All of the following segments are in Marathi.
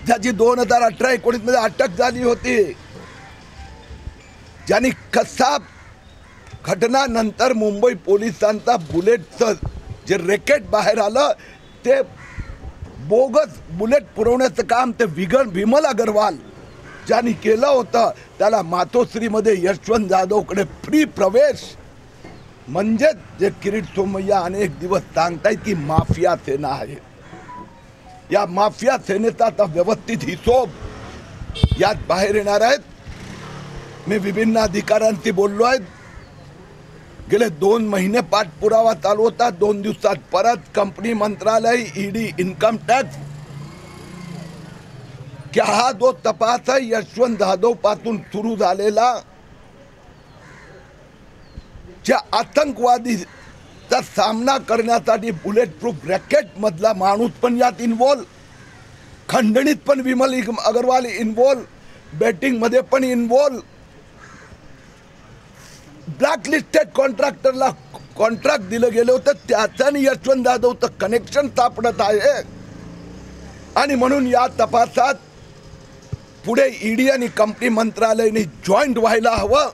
ज्याची 2018-19 मध्ये अटक झाली होती, ज्यांनी कसाब घटनानंतर मुंबई पोलिसांचा बुलेटचं जे रॅकेट बाहेर आलं ते बोगस बुलेट पुरवण्याचं काम ते विमल अग्रवाल ज्यांनी केलं होतं, त्याला मातोश्रीमध्ये यशवंत जाधवकडे फ्री प्रवेश. म्हणजे जे किरीट सोमय्या अनेक दिवस सांगतायत की माफिया सेना आहे, या माफिया सेनेचा आता व्यवस्थित हिशोब यात बाहेर येणार आहेत. मी विभिन्न अधिकाऱ्यांशी बोललो आहे. गेले 2 महिने पाठपुरावा चालू होता. 2 दिवसात परत कंपनी मंत्रालय, ईडी, इन्कम टॅक्स की हा जो तपास आहे यशवंत जाधव पासून सुरू झालेला, ज्या आतंकवादीचा सामना करण्यासाठी बुलेट प्रूफ रॅकेट मधला माणूस पण यात इन्व्हॉल्व, खंडणीत पण विमल अग्रवाल इन्व्हॉल्व, बेटिंग मध्ये पण इन्व्हॉल्व, ब्लॅक लिस्टेड कॉन्ट्रॅक्टरला कॉन्ट्रॅक्ट दिलं गेलं होतं, त्याचं यशवंत जाधवचं कनेक्शन सापडत आहे. आणि म्हणून या तपासात पुढे ईडी आणि कंपनी मंत्रालयाने जॉईंट व्हायला हवं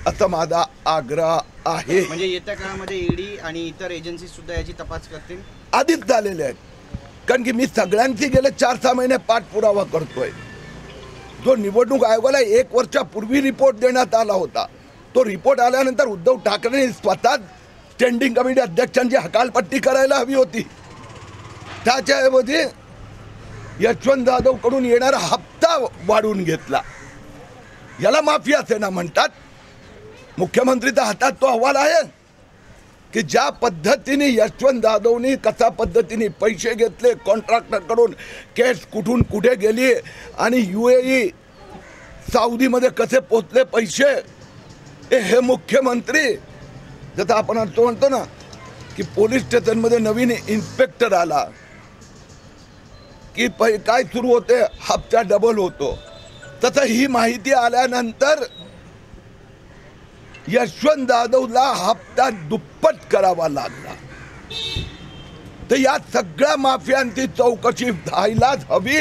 असं माझा आग्रह आहे. म्हणजे येत्या काळामध्ये ईडी आणि इतर एजन्सी सुद्धा याची तपास करतील. आधीच झालेले आहेत, कारण की मी सगळ्यांची गेले 4-6 महिने पाठपुरावा करतोय. जो निवडणूक आयोगाला 1 वर्षापूर्वी रिपोर्ट देण्यात आला होता, तो रिपोर्ट आल्यानंतर उद्धव ठाकरेंनी स्वतः स्टँडिंग कमिटी अध्यक्षांची हकालपट्टी करायला हवी होती. त्याच्याऐवजी यशवंत जाधव कडून येणारा हप्ता वाढवून घेतला. याला माफिया सेना म्हणतात. मुख्यमंत्रीच्या हातात तो अहवाल आहे की ज्या पद्धतीने यशवंत जाधवनी कशा पद्धतीने पैसे घेतले कॉन्ट्रॅक्टरकडून, केस कुठून कुठे गेली आणि UAE सौदीमध्ये कसे पोचले पैसे, हे मुख्यमंत्री, जसं आपण असं म्हणतो ना की पोलीस स्टेशनमध्ये नवीन इन्स्पेक्टर आला की काय सुरू होते, हप्ता डबल होतो, तसं ही माहिती आल्यानंतर यशवंत जाधवला हप्ता दुप्पट करावा लागला. तर या सगळ्या माफियांची चौकशी व्हायलाच हवी.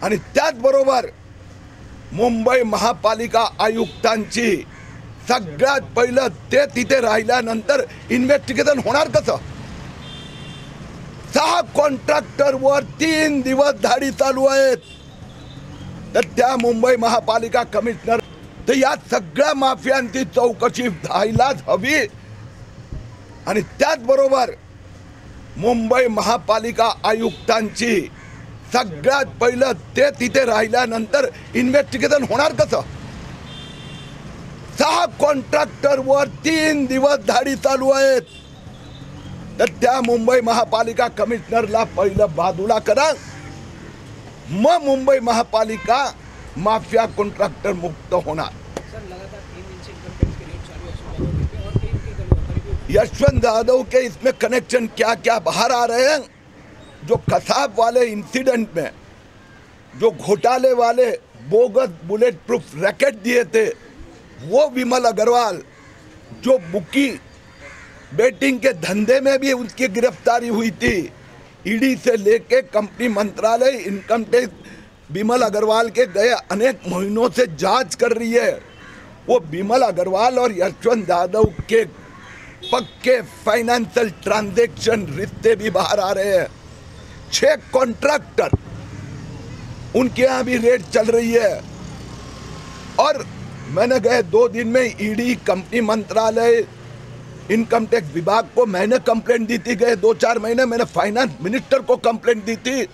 आणि त्याचबरोबर मुंबई महापालिका आयुक्तांची सगळ्यात पहिलं ते तिथे राहिल्यानंतर इन्व्हेस्टिगेशन होणार कसं? 6 कॉन्ट्रॅक्टरवर 3 दिवस धाडी चालू आहेत. तर त्या मुंबई महापालिका कमिशनर, तर या सगळ्या माफियांची चौकशी व्हायलाच हवी. आणि त्याचबरोबर मुंबई महापालिका आयुक्तांची सगळ्यात पहिलं ते तिथे राहिल्यानंतर इन्व्हेस्टिगेशन होणार कसं? 6 कॉन्ट्रॅक्टरवर 3 दिवस धाडी चालू आहेत. तर त्या मुंबई महापालिका कमिशनरला पहिलं बाजूला करा, मग मुंबई महापालिका माफिया कॉन्ट्रैक्टर मुक्त होणार. यशवंत जाधव के इसमें कनेक्शन क्या क्या बाहर आ रहे हैं. जो कसाब वाले इंसिडेंट में जो घोटाले वाले बोगस बुलेट प्रूफ रैकेट दिए थे, वो विमल अग्रवाल, जो बुकी बेटिंग के धंधे में भी उसकी गिरफ्तारी हुई थी, ईडी से लेके कंपनी मंत्रालय, इनकम टैक्स विमल अग्रवाल के गए अनेक महीनों से जांच कर रही है. वो विमल अग्रवाल और यशवंत जाधव के पक्के फाइनेंशियल ट्रांजैक्शन रिश्ते भी बाहर आ रहे हैं. 6 कॉन्ट्रैक्टर, उनके यहाँ भी रेड चल रही है. और मैंने गए 2 दिन में ईडी, कंपनी मंत्रालय, इनकम टैक्स विभाग को मैंने कंप्लेंट दी थी. गए 2-4 महीने मैंने फाइनेंस मिनिस्टर को कंप्लेंट दी थी.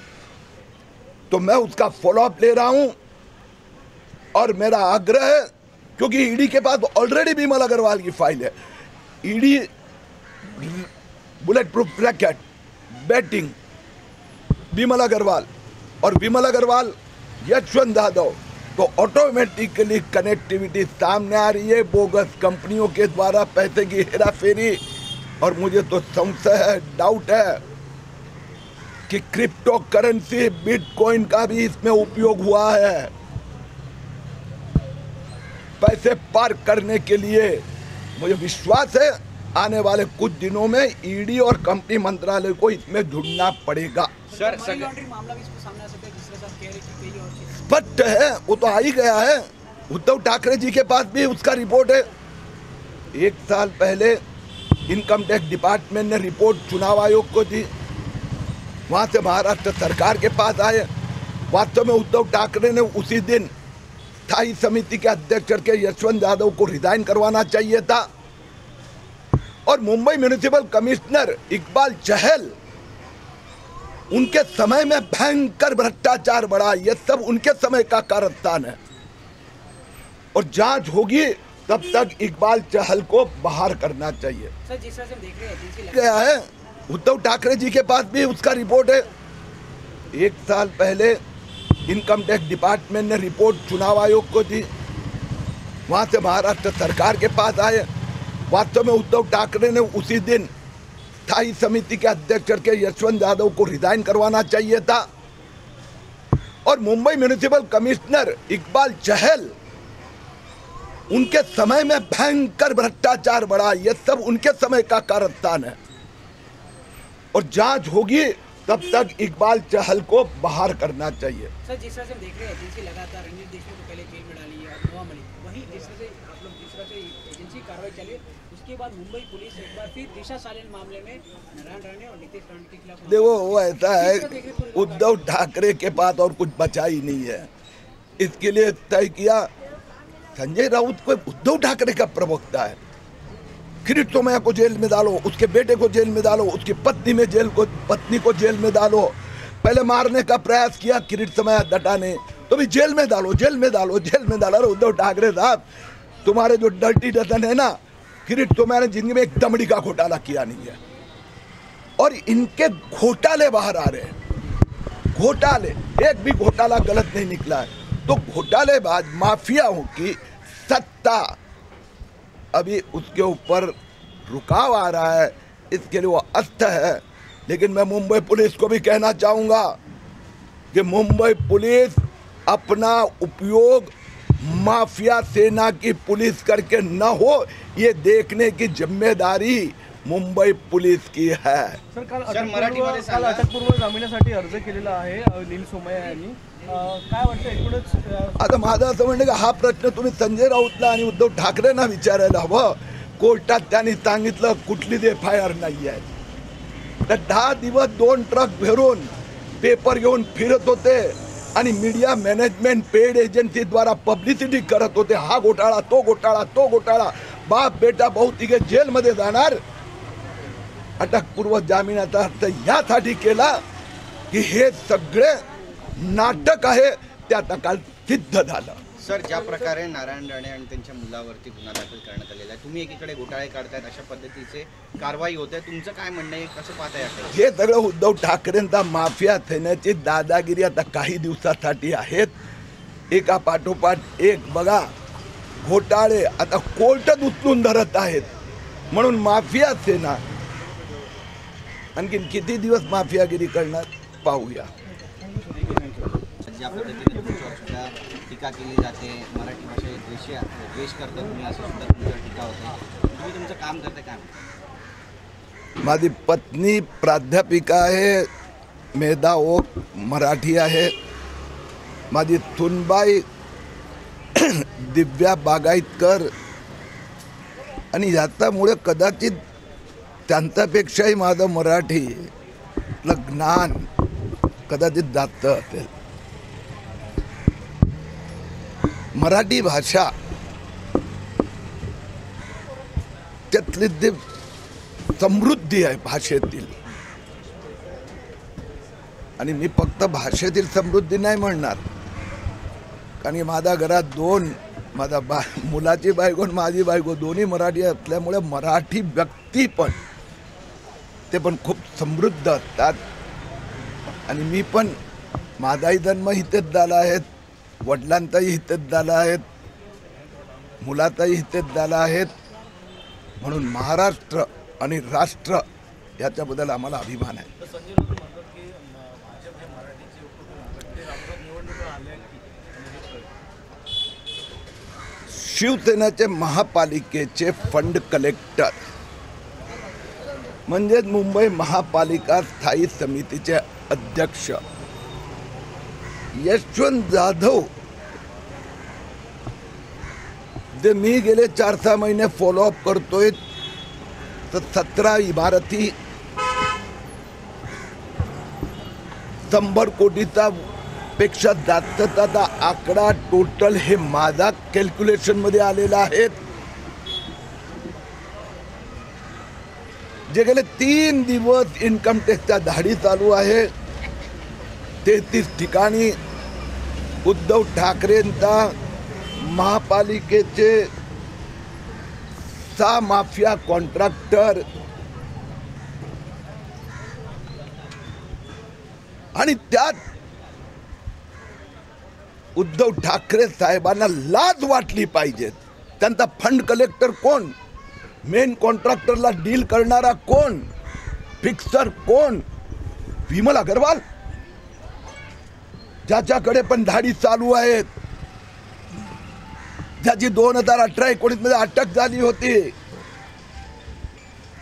तो मैं उसका फॉलोअप ले रहा हूं. और मेरा आग्रह है, क्योंकि ईडी के पास ऑलरेडी विमल अग्रवाल की फाइल है. ED bullet proof racket, betting, Vimal Agrawal, और विमल अग्रवाल यशवंत जाधव, तो ऑटोमेटिकली कनेक्टिविटी सामने आ रही है. बोगस कंपनियों के द्वारा पैसे की हेराफेरी. और मुझे तो संशय है, डाउट है कि क्रिप्टो करेंसी बिटकॉइन का भी इसमें उपयोग हुआ है पैसे पार करने के लिए. मुझे विश्वास है आने वाले कुछ दिनों में ईडी और कंपनी मंत्रालय को इसमें जुड़ना पड़ेगा. सर मनी लॉन्ड्रिंग मामला भी इसको सामने आ सकता है, जिसके साथ कह रहे कि कई और चीज़ स्पष्ट है, वो तो आ ही गया है। उद्धव ठाकरे जी के पास भी उसका रिपोर्ट है। 1 साल पहले इनकम टैक्स डिपार्टमेंट ने रिपोर्ट चुनाव आयोग को दी, वहां से महाराष्ट्र सरकार के पास आए। वास्तव में उद्धव ठाकरे ने उसी दिन स्थायी समिति के अध्यक्ष के यशवंत यादव को रिजाइन करवाना चाहिए था, और मुंबई म्युनिसिपल कमिश्नर इकबाल चहल, उनके समय में भयंकर भ्रष्टाचार बढ़ा। यह सब उनके समय का कारस्तान है, और जांच होगी तब तक इकबाल चहल को बाहर करना चाहिए। सर जिस तरह से हम देख रहे हैं गया है, उद्धव ठाकरे जी के पास भी उसका रिपोर्ट है। 1 साल पहले इनकम टैक्स डिपार्टमेंट ने रिपोर्ट चुनाव आयोग को दी, वहां से महाराष्ट्र सरकार के पास आए। वास्तव में उद्धव ठाकरे ने उसी दिन स्थायी समिति के अध्यक्ष के यशवंत यादव को रिजाइन करवाना चाहिए था, और मुंबई म्युनिसिपल कमिश्नर इकबाल चहल, उनके समय में भयंकर भ्रष्टाचार बढ़ा। यह सब उनके समय का कारस्तान है, और जांच होगी तब तक इकबाल चहल को बाहर करना चाहिए। सर जिस तरह से हम देख रहे हैं एजेंसी लगातार रणजीत देशमुख को पहले जेल में डाली है, नोआ मलिक वहीं जिस तरह से आप लोग जिस तरह से एजेंसी कार्रवाई चली, उसके बाद मुंबई पुलिस एक बार फिर दिशा सालिन मामले में नारायण राणे और नीतीश राणे के खिलाफ देखो, वो ऐसा है, उद्धव ठाकरे के पास और कुछ बचा ही नहीं है। इसके लिए तय किया, संजय राउत को उद्धव ठाकरे का प्रवक्ता है, किरीट सोमैया को जेल में डालो, उसके बेटे को जेल में डालो, उसकी पत्नी को जेल में डालो। पहले मारने का प्रयास किया किरीट सोमैया डटा ने, तो भी जेल में डालो, जेल में डालो, जेल में डालो। अरे उद्धव ठाकरे साहब, तुम्हारे जो डर्टी डजन है ना, किरीट सोमैया ने जिंदगी में एक दमड़ी का घोटाला किया नहीं है, और इनके घोटाले बाहर आ रहे हैं। घोटाले, एक भी घोटाला गलत नहीं निकला है। तो घोटालेबाज माफियाओं की सत्ता, अभी उसके ऊपर रुकाव आ रहा है, इसके लिए वो अस्त है। लेकिन मैं मुंबई पुलिस को भी कहना चाहूँगा कि मुंबई पुलिस अपना उपयोग माफिया सेना की पुलिस करके न हो, ये देखने की जिम्मेदारी मुंबई पुलिस की है। सर काल अटकपूर्व जामिनासाठी अर्ज केलेला आहे नील सोमय्या यांनी, काय वाटतं एकूणच? आता माझं असं म्हणणं की हा प्रश्न तुम्ही संजय राऊतला आणि उद्धव ठाकरेंना विचारायला हवं। कोर्टात त्यांनी सांगितलं कुठलीच FIR नाही आहे, तर 10 दिवस 2 ट्रक भरून पेपर घेऊन फिरत होते, आणि मीडिया मॅनेजमेंट पेड एजन्सीद्वारा पब्लिसिटी करत होते, हा घोटाळा, तो घोटाळा, तो घोटाळा। बाप बेटा भाऊ तिघे जेलमध्ये जाणार। अटकपूर्व जामिनाचा अर्थ यासाठी केला की हे सगळे नाटक आहे, ते आता काल सिद्ध झालं। सर ज्या प्रकारे नारायण राणे आणि त्यांच्या मुलावरती गुन्हा दाखल करण्यात आलेला आहे, तुम्ही एकीकडे घोटाळे काढतायत, अशा पद्धतीचे कारवाई होते, तुमचं काय म्हणणं आहे, कसं पाहताय? हे सगळं उद्धव ठाकरेंचा माफिया सेनेची दादागिरी आता काही दिवसासाठी आहेत। एका पाठोपाठ एक बघा, घोटाळे आता कोर्टात उचलून धरत आहेत, म्हणून माफिया सेना आणखीन किती दिवस माफियागिरी करणार पाहूया। ज्या पद्धतीने तुमच्यावर सुद्धा टीका केली जाते, मराठी भाषेत द्वेष करता तुम्ही, असं सुद्धा तुमच्यावर टीका होते, तुम्ही तुमचं काम करता काय? माझी पत्नी प्राध्यापिका आहे, मेधा ओक मराठी आहे, माझी सुनबाई दिव्या बागायतकर, आणि याच्यामुळे कदाचित त्यांच्यापेक्षाही माझं मराठीतलं ज्ञान कदाचित जास्त असेल। मराठी भाषा त्यातली जी समृद्धी आहे भाषेतील, आणि मी फक्त भाषेतील समृद्धी नाही म्हणणार, कारण माझ्या घरात माझा मुलाची बायको आणि माझी बायको दोन्ही मराठी असल्यामुळे मराठी व्यक्ती पण ते पण खूप समृद्ध असतात। आणि मी पण, माझाही जन्म इथेच झाला आहे, वडिलांचाही इथेच झाला आहे, मुलाचाही इथेच झाला आहे, म्हणून महाराष्ट्र आणि राष्ट्र याच्याबद्दल आम्हाला अभिमान आहे। शिवसेनेचे महापालिकेचे फंड कलेक्टर म्हणजे मुंबई महापालिका स्थायी समितीचे अध्यक्ष यशवंत जाधव जे मी गेले 4-6 महिने फॉलोअप करतोय, तर 17 इमारती 100 कोटीचा पेक्षा जास्तचा आकडा टोटल हे माझा कॅल्क्युलेशन मध्ये आलेला आहे. जे गेले 3 दिवस इन्कम टॅक्सच्या धाडी चालू आहे. 33 ठिकाणी उद्धव ठाकरेंचा महापालिकेचे 6 माफिया कॉन्ट्रॅक्टर आणि त्यात उद्धव ठाकरे साहेबांना लाज वाटली पाहिजे. त्यांचा फंड कलेक्टर कोण, मेन कॉन्ट्रॅक्टरला डील करणारा कोण, फिक्सर कोण, विमल अग्रवाल, ज्याच्याकडे पण धाडी चालू आहेत, ज्याची 2018-19 मध्ये अटक झाली होती,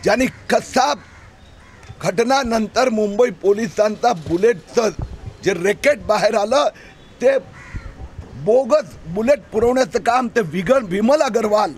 ज्यांनी कसाब घटनानंतर मुंबई पोलिसांचा बुलेटचं जे रॅकेट बाहेर आलं ते बोगस बुलेट पुरवण्याचं काम ते विमल अग्रवाल